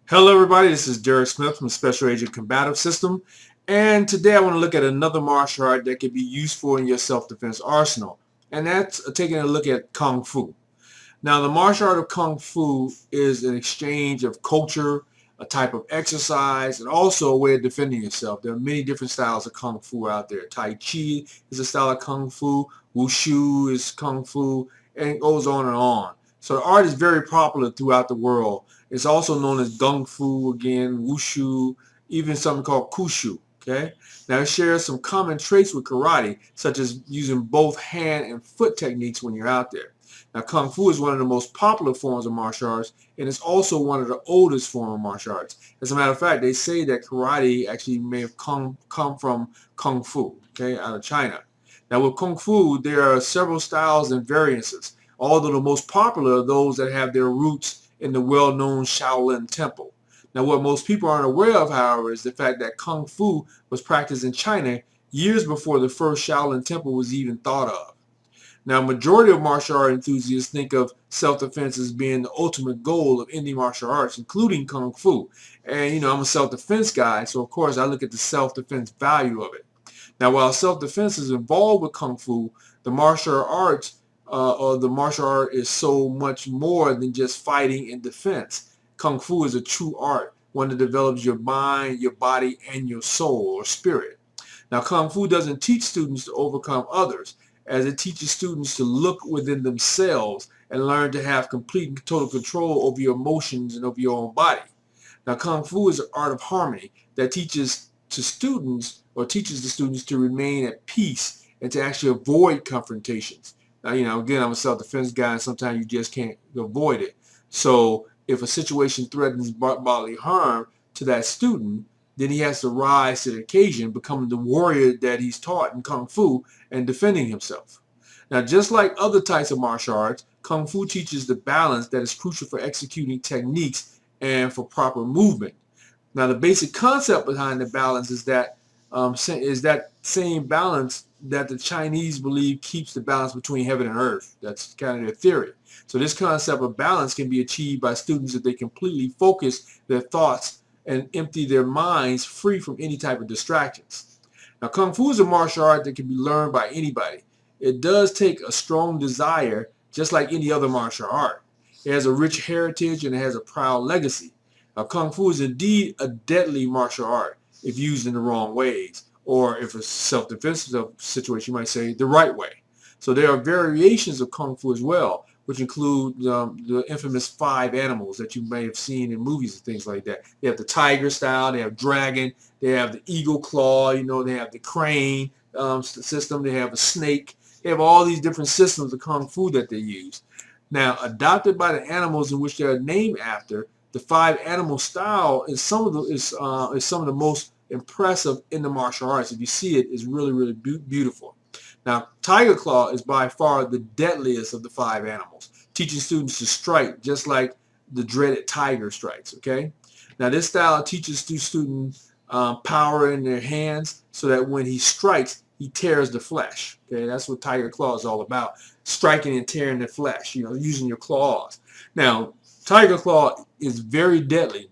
Hello everybody, this is Derek Smith from Special Agent Combative System, and today I want to look at another martial art that can be useful in your self-defense arsenal, and that's taking a look at Kung Fu. Now, the martial art of Kung Fu is an exchange of culture, a type of exercise, and also a way of defending yourself. There are many different styles of Kung Fu out there. Tai Chi is a style of Kung Fu, Wushu is Kung Fu, and it goes on and on. So the art is very popular throughout the world. It's also known as Gung Fu, again, Wushu, even something called Kushu. Okay. Now it shares some common traits with karate, such as using both hand and foot techniques when you're out there. Now, Kung Fu is one of the most popular forms of martial arts, and it's also one of the oldest forms of martial arts. As a matter of fact, they say that karate actually may have come from Kung Fu, okay, out of China. Now, with Kung Fu, there are several styles and variances, although the most popular are those that have their roots in the well-known Shaolin Temple. Now, what most people aren't aware of, however, is the fact that Kung Fu was practiced in China years before the first Shaolin Temple was even thought of. Now, majority of martial art enthusiasts think of self-defense as being the ultimate goal of any martial arts, including Kung Fu. And, I'm a self-defense guy, so of course I look at the self-defense value of it. Now, while self-defense is involved with Kung Fu, the martial arts or the martial art is so much more than just fighting and defense. Kung Fu is a true art, one that develops your mind, your body, and your soul or spirit. Now, Kung Fu doesn't teach students to overcome others, as it teaches students to look within themselves and learn to have complete and total control over your emotions and over your own body. Now, Kung Fu is an art of harmony that teaches the students to remain at peace and to actually avoid confrontations. Now, again, I'm a self-defense guy, and sometimes you just can't avoid it. So if a situation threatens bodily harm to that student, then he has to rise to the occasion, becoming the warrior that he's taught in Kung Fu and defending himself. Now, just like other types of martial arts, Kung Fu teaches the balance that is crucial for executing techniques and for proper movement. Now, the basic concept behind the balance is that same balance that the Chinese believe keeps the balance between heaven and earth. That's kind of their theory. So this concept of balance can be achieved by students if they completely focus their thoughts and empty their minds free from any type of distractions. Now, Kung Fu is a martial art that can be learned by anybody. It does take a strong desire, just like any other martial art. It has a rich heritage and it has a proud legacy. Now, Kung Fu is indeed a deadly martial art if used in the wrong ways, or if it's a self-defense situation, you might say the right way. So there are variations of Kung Fu as well, which include the infamous 5 animals that you may have seen in movies and things like that. They have the tiger style, they have dragon, they have the eagle claw, they have the crane system, they have a snake. They have all these different systems of Kung Fu that they use. Now, adopted by the animals in which they are named after, the 5 animal style is some of the most impressive in the martial arts. If you see it, it's really, really beautiful. Now, Tiger Claw is by far the deadliest of the 5 animals, teaching students to strike just like the dreaded tiger strikes, okay? Now, this style teaches students power in their hands so that when he strikes, he tears the flesh, okay? That's what Tiger Claw is all about, striking and tearing the flesh, using your claws. Now, Tiger Claw is very deadly,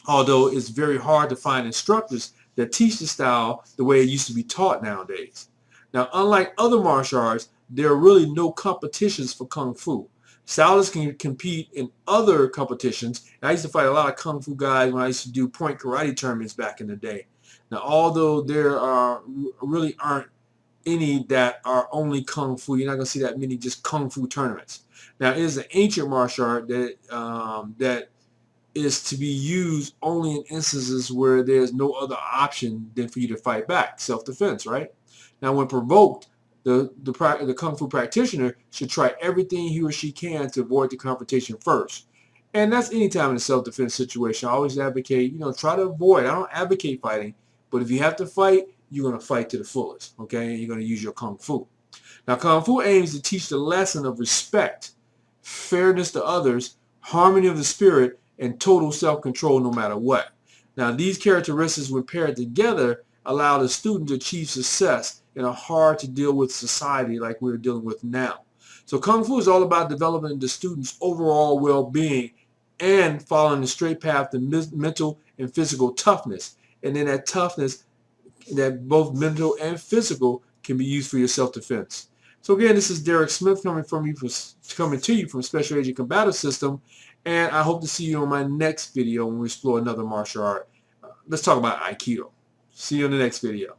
although it's very hard to find instructors that teach the style the way it used to be taught nowadays. Now, unlike other martial arts, there are really no competitions for Kung Fu. Stylists can compete in other competitions. And I used to fight a lot of Kung Fu guys when I used to do point karate tournaments back in the day. Now, although there really aren't any that are only Kung Fu, you're not going to see that many just Kung Fu tournaments. Now, it is an ancient martial art that is to be used only in instances where there's no other option than for you to fight back, self-defense, right? Now, when provoked, the Kung Fu practitioner should try everything he or she can to avoid the confrontation first. And that's any time in a self-defense situation. I always advocate, try to avoid. I don't advocate fighting, but if you have to fight, you're going to fight to the fullest, okay? And you're going to use your Kung Fu. Now, Kung Fu aims to teach the lesson of respect, fairness to others, harmony of the spirit, and total self-control no matter what. Now, these characteristics, when paired together, allow the student to achieve success in a hard-to-deal-with society like we're dealing with now. So Kung Fu is all about developing the student's overall well-being and following the straight path to mental and physical toughness. And then that toughness, that both mental and physical, can be used for your self-defense. So again, this is Derek Smith coming to you from Special Agent Combative System, and I hope to see you on my next video when we explore another martial art. Let's talk about Aikido. See you in the next video.